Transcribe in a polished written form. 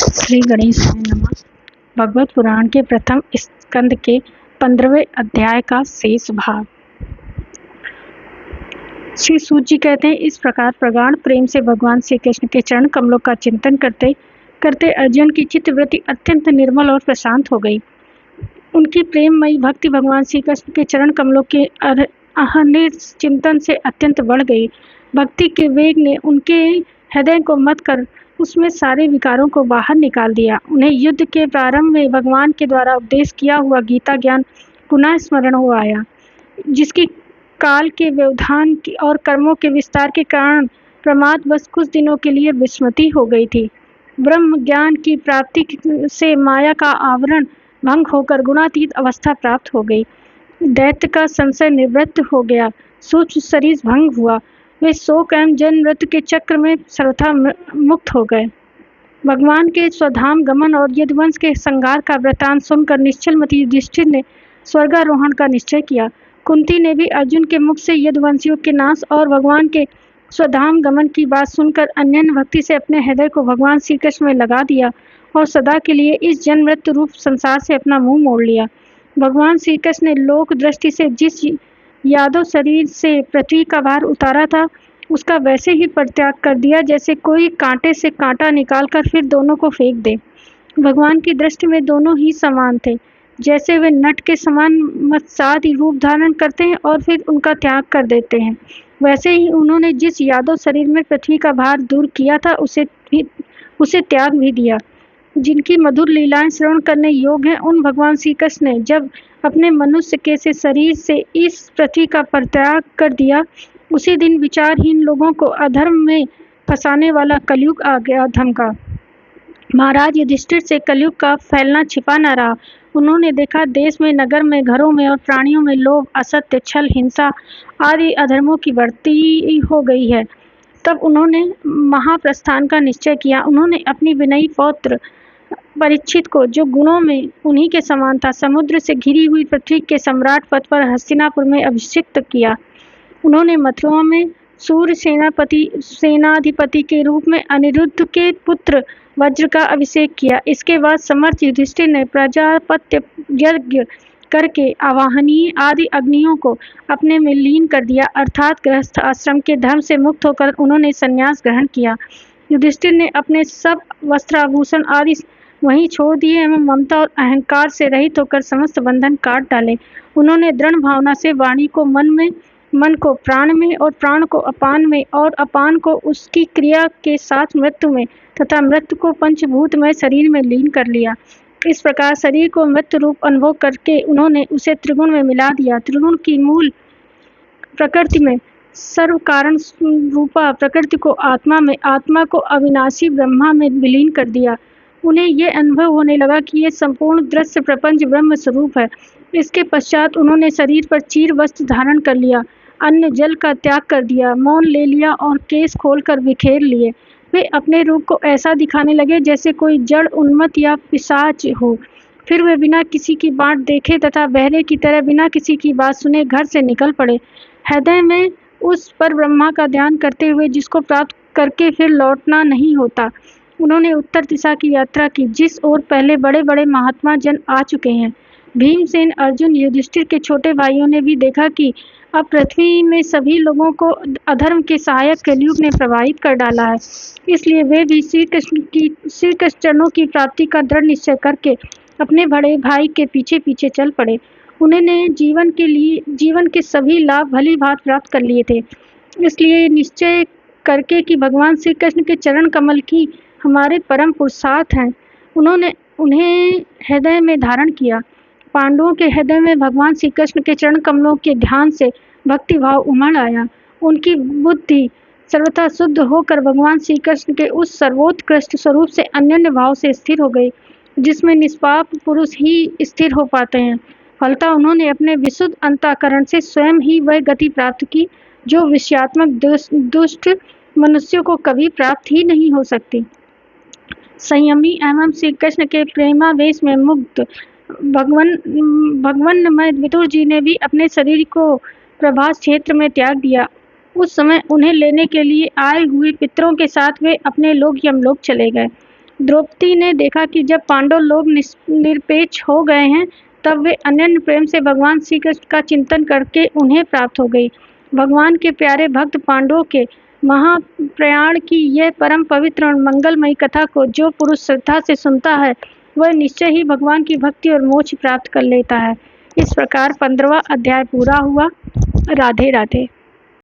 श्री गणेशाय नमः। भगवत पुराण के प्रथम स्कंद के 15वें अध्याय का शेष भाग। श्री सूत जी कहते हैं, इस प्रकार प्रगाढ़ प्रेम से भगवान श्री कृष्ण के चरण कमलों का चिंतन करते करते अर्जुन की चित्तवृत्ति अत्यंत निर्मल और प्रशांत हो गई। उनकी प्रेममयी भक्ति भगवान श्री कृष्ण के चरण कमलों के अहर्निश चिंतन से अत्यंत बढ़ गई। भक्ति के वेग ने उनके हृदय को मत कर उसमें सारे विकारों को बाहर निकाल दिया। उन्हें युद्ध के प्रारंभ में भगवान के द्वारा उपदेश किया हुआ गीता ज्ञान पुनः स्मरण हो आया, जिसकी काल के व्यवधान और कर्मों के विस्तार के कारण प्रमाद बस कुछ दिनों के लिए विस्मृति हो गई थी। ब्रह्म ज्ञान की प्राप्ति से माया का आवरण भंग होकर गुणातीत अवस्था प्राप्त हो गई। दैत्य का संशय निवृत्त हो गया, सूक्ष्म शरीर भंग हुआ, वे शोक एवं जन्म मृत्यु के चक्र में सर्वथा मुक्त हो गए। भगवान के स्वधाम गमन और यदुवंश के संहार का वृतांत सुनकर निश्चलमती युधिष्ठिर ने स्वर्गारोहण का निश्चय किया। कुंती ने भी अर्जुन के मुख से यदुवंशियों के नाश और भगवान के स्वधाम गमन की बात सुनकर अन्य भक्ति से अपने हृदय को भगवान श्री कृष्ण में लगा दिया और सदा के लिए इस जन्म मृत्यु रूप संसार से अपना मुंह मोड़ लिया। भगवान श्री कृष्ण ने लोक दृष्टि से जिस यादव शरीर से पृथ्वी का भार उतारा था, उसका वैसे ही परित्याग कर दिया जैसे कोई कांटे से कांटा निकालकर फिर दोनों को फेंक दे। भगवान की दृष्टि में दोनों ही समान थे। जैसे वे नट के समान मत्स्यादि रूप धारण करते हैं और फिर उनका त्याग कर देते हैं, वैसे ही उन्होंने जिस यादव शरीर में पृथ्वी का भार दूर किया था उसे त्याग भी दिया। जिनकी मधुर लीलाएं श्रवण करने योग्य हैं, उन भगवान श्री कृष्ण ने जब अपने मनुष्य के से शरीर से इस पृथ्वी का परित्याग कर दिया, उसी दिन विचारहीन लोगों को अधर्म में फंसाने वाला कलयुग आ गया धमका। महाराज युधिष्ठिर से कलयुग का फैलना छिपा न रहा। उन्होंने देखा देश में, नगर में, घरों में और प्राणियों में लोभ, असत्य, छल, हिंसा आदि अधर्मों की बढ़ती हो गई है। तब उन्होंने महाप्रस्थान का निश्चय किया। उन्होंने अपनी विनयी पौत्र परीक्षित को, जो गुणों में उन्हीं के समान था, समुद्र से घिरी हुई पृथ्वी के सम्राट पद पर हस्तिनापुर में अभिषिक्त किया। उन्होंने मथुरा में सूर्य सेनाधिपति के रूप में अनिरुद्ध के पुत्र वज्र का अभिषेक किया। इसके बाद समर्थ युधिष्ठिर ने प्रजापत्य यज्ञ करके आवाहनीय आदि अग्नियों को अपने में लीन कर दिया, अर्थात गृहस्थ आश्रम के धर्म से मुक्त होकर उन्होंने संन्यास ग्रहण किया। युधिष्ठिर ने अपने सब वस्त्राभूषण आदि वहीं छोड़ दिए एवं ममता और अहंकार से रहित होकर समस्त बंधन काट डाले। उन्होंने दृढ़ भावना से वाणी को मन को प्राण में और प्राण को अपान में और अपान को उसकी क्रिया के साथ मृत्यु में तथा मृत्यु को पंचभूत में शरीर में लीन कर लिया। इस प्रकार शरीर को मृत्यु रूप अनुभव करके उन्होंने उसे त्रिगुण में मिला दिया। त्रिगुण की मूल प्रकृति में सर्व कारण रूपा प्रकृति को आत्मा में, आत्मा को अविनाशी ब्रह्मा में विलीन कर दिया। उन्हें यह अनुभव होने लगा कि यह संपूर्ण दृश्य प्रपंच ब्रह्म स्वरूप है। इसके पश्चात उन्होंने शरीर पर चीर वस्त्र धारण कर लिया, अन्न जल का त्याग कर दिया, मौन ले लिया और केश खोलकर बिखेर लिए। वे अपने रूप को ऐसा दिखाने लगे जैसे कोई जड़ उन्मत्त या पिशाच हो। फिर वे बिना किसी की बात देखे तथा बहरे की तरह बिना किसी की बात सुने घर से निकल पड़े, हृदय में उस पर ब्रह्मा का ध्यान करते हुए जिसको प्राप्त करके फिर लौटना नहीं होता। उन्होंने उत्तर दिशा की यात्रा की, जिस ओर पहले बड़े बड़े महात्मा जन आ चुके हैं। भीमसेन, अर्जुन, युधिष्ठिर के छोटे भाइयों ने भी देखा कि अब पृथ्वी में सभी लोगों को अधर्म के सहायक कलयुग ने प्रभावित कर डाला है। इसलिए वे भी श्री कृष्ण चरणों की प्राप्ति का दृढ़ निश्चय करके अपने बड़े भाई के पीछे पीछे चल पड़े। उन्होंने जीवन के सभी लाभ भली भांति प्राप्त कर लिए थे। इसलिए निश्चय करके कि भगवान श्री कृष्ण के चरण कमल की हमारे परम पुरुषार्थ हैं, उन्होंने उन्हें हृदय में धारण किया। पांडवों के हृदय में भगवान श्री कृष्ण के चरण कमलों के ध्यान से भक्ति भाव उमड़ आया। उनकी बुद्धि सर्वथा शुद्ध होकर भगवान श्री कृष्ण के उस सर्वोत्कृष्ट स्वरूप से अनन्य भाव से स्थिर हो गई, जिसमें निष्पाप पुरुष ही स्थिर हो पाते हैं। फलतः उन्होंने अपने विशुद्ध अंतःकरण से स्वयं ही वह गति प्राप्त की जो विषयात्मक दुष्ट मनुष्यों को कभी प्राप्त ही नहीं हो सकती। संयमी एवं श्री कृष्ण के प्रेमावेश में मुग्ध भगवन्मय विदुर जी ने भी अपने शरीर को प्रभास क्षेत्र में त्याग दिया। उस समय उन्हें लेने के लिए आए हुए पितरों के साथ वे अपने लोग यमलोक चले गए। द्रौपदी ने देखा कि जब पांडव लोग निरपेक्ष हो गए हैं, तब वे अनन्य प्रेम से भगवान श्री कृष्ण का चिंतन करके उन्हें प्राप्त हो गई। भगवान के प्यारे भक्त पांडवों के महाप्रयाण की यह परम पवित्र और मंगलमयी कथा को जो पुरुष श्रद्धा से सुनता है, वह निश्चय ही भगवान की भक्ति और मोक्ष प्राप्त कर लेता है। इस प्रकार 15वां अध्याय पूरा हुआ। राधे राधे।